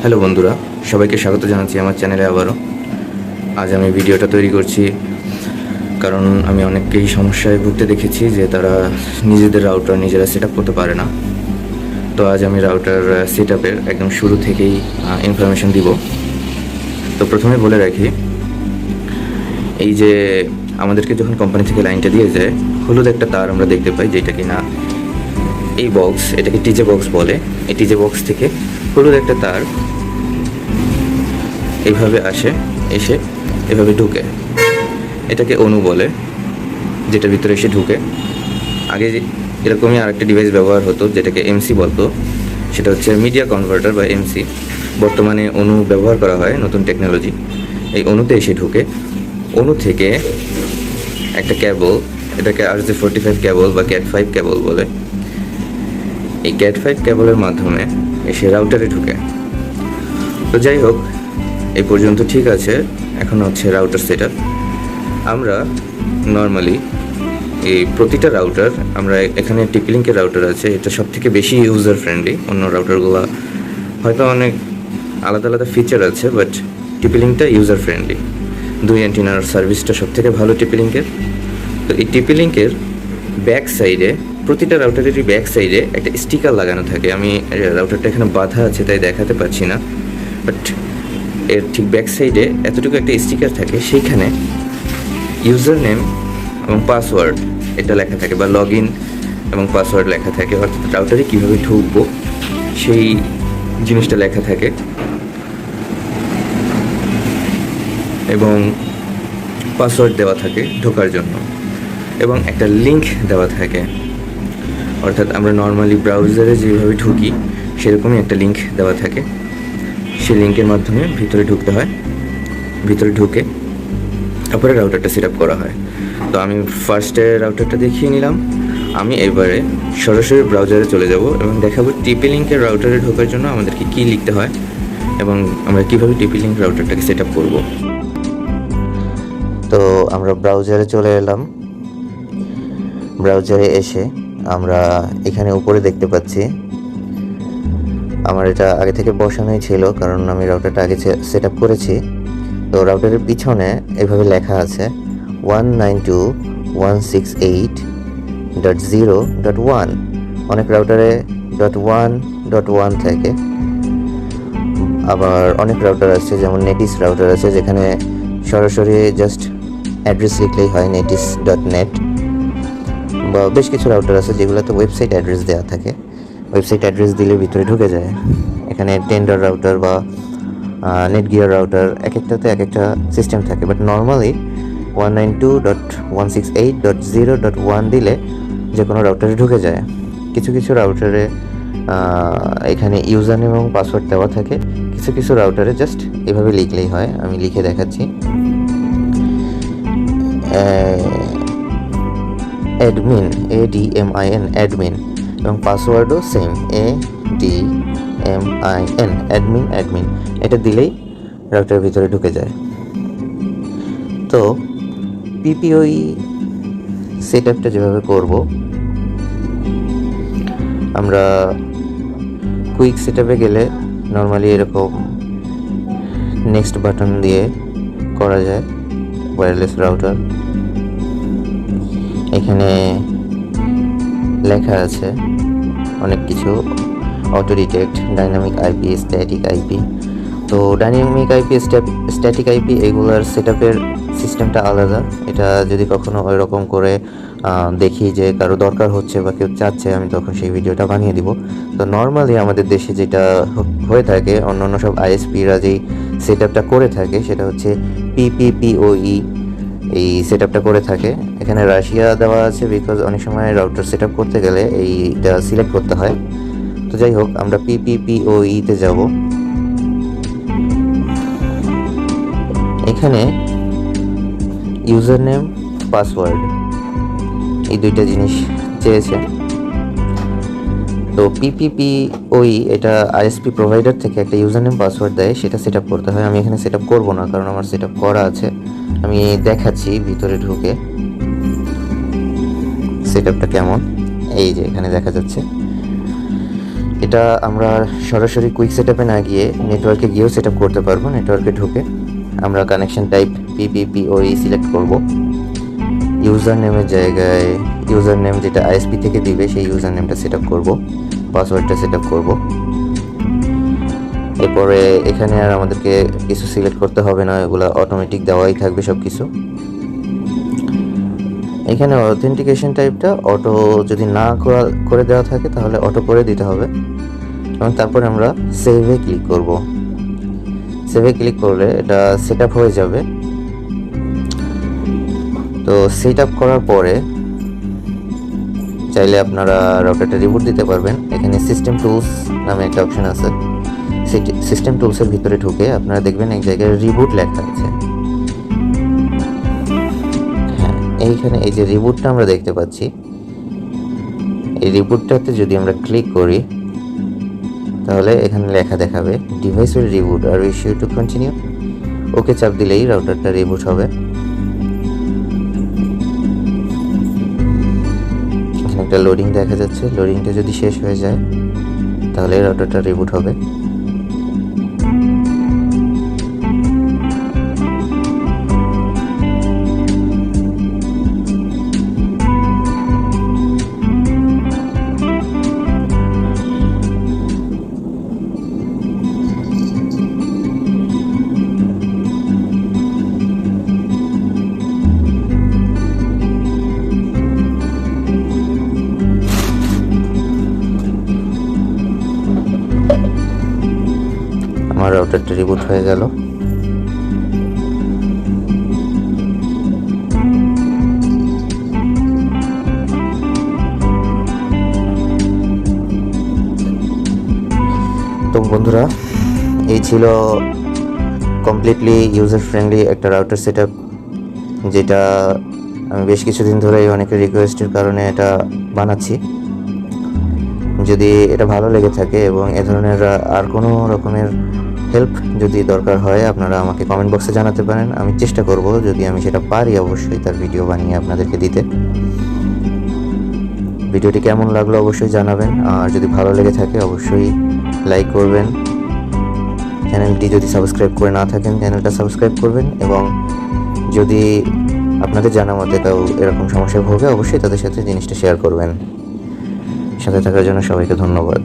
Hello বন্ধুরা, সবাইকে স্বাগত জানাচ্ছি আমার চ্যানেলে আবারও। আজ আমি ভিডিওটা তৈরি করছি কারণ আমি অনেককেই সমস্যায় ভুগতে দেখেছি যে তারা নিজেদের রাউটার নিজেরা সেট আপ করতে পারে না। তো আজ আমি রাউটার সেট আপের একদম শুরু থেকেই ইনফরমেশন দিব। তো প্রথমে বলে রাখি, এই যে আমাদেরকে যখন কোম্পানি থেকে লাইনটা দিয়ে যায়, হলুদ একটা তার আমরা দেখতে পাই, যেটা কি না এই বক্স, এটাকে টিজে বক্স বলে। এই টিজে বক্স থেকে হলুদ একটা তার এইভাবে এসে এভাবে ঢুকে, এটাকে অনু বলে, যেটার ভিতরে এসে ঢুকে। আগে এরকমই আরেকটা ডিভাইস ব্যবহার হতো যেটাকে এমসি বলতো, সেটা হচ্ছে মিডিয়া কনভার্টার বা এমসি। বর্তমানে অনু ব্যবহার করা হয়, নতুন টেকনোলজি। এই অনুতে এসে ঢুকে, অনু থেকে একটা কেবল, এটাকে RJ45 কেবল বা ক্যাট 5 কেবল বলে। এই ক্যাট 5 কেবলের মাধ্যমে এসে রাউটারে ঢুকে। তো যাই হোক, এই পর্যন্ত ঠিক আছে। এখন হচ্ছে রাউটার সেট আপ। আমরা নর্মালি এই প্রতিটা রাউটার, আমরা এখানে TpLinkের রাউটার আছে, এটা সব থেকে বেশি ইউজার ফ্রেন্ডলি। অন্য রাউটারগুলো হয়তো অনেক আলাদা আলাদা ফিচার আছে, বাট TpLinkটা ইউজার ফ্রেন্ডলি। 2 অ্যান্টিনার সার্ভিসটা সব থেকে ভালো TpLinkের। তো এই TpLinkের ব্যাক সাইডে, প্রতিটা রাউটারেরই ব্যাক সাইডে একটা স্টিকার লাগানো থাকে। আমি রাউটারটা এখানে বাঁধা আছে তাই দেখাতে পাচ্ছি না, বাট এর ঠিক ব্যাক সাইডে এতটুকু একটা স্টিকার থাকে, সেইখানে ইউজার নেম এবং পাসওয়ার্ড এটা লেখা থাকে, বা লগ ইন এবং পাসওয়ার্ড লেখা থাকে, অর্থাৎ রাউটারে কীভাবে ঢুকবো সেই জিনিসটা লেখা থাকে। এবং পাসওয়ার্ড দেওয়া থাকে ঢোকার জন্য, এবং একটা লিঙ্ক দেওয়া থাকে, অর্থাৎ আমরা নর্মালি ব্রাউজারে যেভাবে ঢুকি সেরকমই একটা লিঙ্ক দেওয়া থাকে। সেই লিঙ্কের মাধ্যমে ভিতরে ঢুকতে হয়। ভিতরে ঢুকে তারপরে রাউটারটা সেট আপ করা হয়। তো আমি ফার্স্টে রাউটারটা দেখিয়ে নিলাম। আমি এবারে সরাসরি ব্রাউজারে চলে যাব এবং দেখাবো TpLinkের রাউটারে ঢোকার জন্য আমাদেরকে কী লিখতে হয় এবং আমরা কীভাবে TpLink রাউটারটাকে সেট আপ করবো। তো আমরা ব্রাউজারে চলে এলাম। ব্রাউজারে এসে আমরা এখানে উপরে দেখতে পাচ্ছি, আমার এটা আগে থেকে বসানোই ছিল কারণ আমি রাউটারটা আগে সেট আপ করেছি। তো রাউটারের পিছনে এভাবে লেখা আছে 192.168.0.1। অনেক রাউটারে .1.1 থাকে, আবার অনেক রাউটার আছে যেমন নেটিস রাউটার আছে যেখানে সরাসরি জাস্ট অ্যাড্রেস লিখলেই হয়, netis.net। বা বেশ কিছু রাউটার আছে যেগুলোতে ওয়েবসাইট অ্যাড্রেস দেওয়া থাকে, ওয়েবসাইট অ্যাড্রেস দিলে ভিতরে ঢুকে যায়। এখানে টেন্ডার রাউটার বা নেট গিয়ার রাউটার, এক একটাতে এক একটা সিস্টেম থাকে, বাট নর্মালি 192.168.0.1 দিলে যে কোনো রাউটারে ঢুকে যায়। কিছু কিছু রাউটারে এখানে ইউজার নেম এবং পাসওয়ার্ড দেওয়া থাকে, কিছু কিছু রাউটারে জাস্ট এভাবে লিখলেই হয়। আমি লিখে দেখাচ্ছি, অ্যাডমিন, ADMIN, অ্যাডমিন, এবং পাসওয়ার্ডও সেম, ADMIN, অ্যাডমিন। এটা দিলেই রাউটারের ভিতরে ঢুকে যায়। তো PPOE সেট আপটা যেভাবে করব, আমরা কুইক সেট আপে গেলে নর্মালি এরকম নেক্সট বাটন দিয়ে করা যায় ওয়্যারলেস রাউটার। এখানে লেখা আছে অনেক কিছু, auto detect, dynamic IP, static IP. তো ডাইনামিক আইপি, স্ট্যাটিক আইপি এগুলার সেট আপের সিস্টেমটা আলাদা। এটা যদি কখনো ওই রকম করে দেখি যে কারো দরকার হচ্ছে বা কেউ চাচ্ছে, আমি তখন সেই ভিডিওটা বানিয়ে দিব। তো নর্মালি আমাদের দেশে যেটা হয়ে থাকে, অন্য সব ISPরা যেই সেট আপটা করে থাকে সেটা হচ্ছে PPPoE, এই সেট আপটা করে থাকে। এখানে রাশিয়া দেওয়া আছে বিকজ অনেক সময় রাউটার সেট আপ করতে গেলে এইটা সিলেক্ট করতে হয়। তো যাই হোক, আমরা PPPoE তে যাব। এখানে ইউজার নেম, পাসওয়ার্ড, এই দুইটা জিনিস চেয়েছে। তো PPPoE এটা ISP প্রোভাইডার থেকে একটা ইউজার নেম পাসওয়ার্ড দেয়, সেটা সেট আপ করতে হয়। আমি এখানে সেট আপ করবো না কারণ আমার সেট আপ করা আছে। আমি দেখাচ্ছি ভিতরে ঢুকে সেট আপটা কেমন। এই যে এখানে দেখা যাচ্ছে এটা আমরা সরাসরি কুইক সেটআপে না গিয়ে নেটওয়ার্কে গিয়েও সেটআপ করতে পারবো। নেটওয়ার্কে ঢুকে আমরা কানেকশন টাইপ পিপিপিওই সিলেক্ট করব। ইউজার নেমের জায়গায় ইউজার নেম যেটা আইএসপি থেকে দিবে সেই ইউজার নেমটা সেটআপ করব, পাসওয়ার্ডটা সেটআপ করব। এরপরে এখানে আর আমাদেরকে কিছু সিলেক্ট করতে হবে না, এগুলো অটোমেটিক দেওয়াই থাকবে সব কিছু। এখানে অথেন্টিকেশন টাইপটা অটো যদি না করে দেওয়া থাকে তাহলে অটো করে দিতে হবে। এবং তারপরে আমরা সেভে ক্লিক করব। সেভে ক্লিক করলে এটা সেট আপ হয়ে যাবে। তো সেট আপ করার পরে চাইলে আপনারা রাউটারটা রিবুট দিতে পারবেন। এখানে সিস্টেম টুলস নামে একটা অপশন আছে। সিস্টেম টুলসের ভিতরে ঢুকে আপনারা দেখবেন এক জায়গায় রিবুট লেখা আছে। হ্যাঁ, এইখানে এই যে রিবুটটা আমরা দেখতে পাচ্ছি, এই রিবুটটাতে যদি আমরা ক্লিক করি তাহলে এখানে লেখা দেখাবে ডিভাইস উইল রিবুট, আর wish you to continue. Okay চাপ দিলেই রাউটারটা রিবুট হবে। এখানে একটা লোডিং দেখা যাচ্ছে, লোডিংটা যদি শেষ হয়ে যায় তাহলে রাউটারটা রিবুট হবে। আমার রাউটারটা রিবুট হয়ে গেল। তো বন্ধুরা, এই ছিল কমপ্লিটলি ইউজার ফ্রেন্ডলি একটা রাউটার সেটআপ, যেটা আমি বেশ কিছুদিন ধরেই অনেকের রিকোয়েস্টের কারণে এটা বানাচ্ছি। যদি এটা ভালো লেগে থাকে এবং এ ধরনের আর কোনো রকমের হেল্প যদি দরকার হয় আপনারা আমাকে কমেন্ট বক্সে জানাতে পারেন। আমি চেষ্টা করব, যদি আমি সেটা পারি অবশ্যই তার ভিডিও বানিয়ে আপনাদেরকে দিতে। ভিডিওটি কেমন লাগলো অবশ্যই জানাবেন, আর যদি ভালো লেগে থাকে অবশ্যই লাইক করবেন। চ্যানেলটি যদি সাবস্ক্রাইব করে না থাকেন চ্যানেলটা সাবস্ক্রাইব করবেন, এবং যদি আপনাদের জানা মতে কেউ এরকম সমস্যায় ভোগে অবশ্যই তাদের সাথে জিনিসটা শেয়ার করবেন। সাথে থাকার জন্য সবাইকে ধন্যবাদ।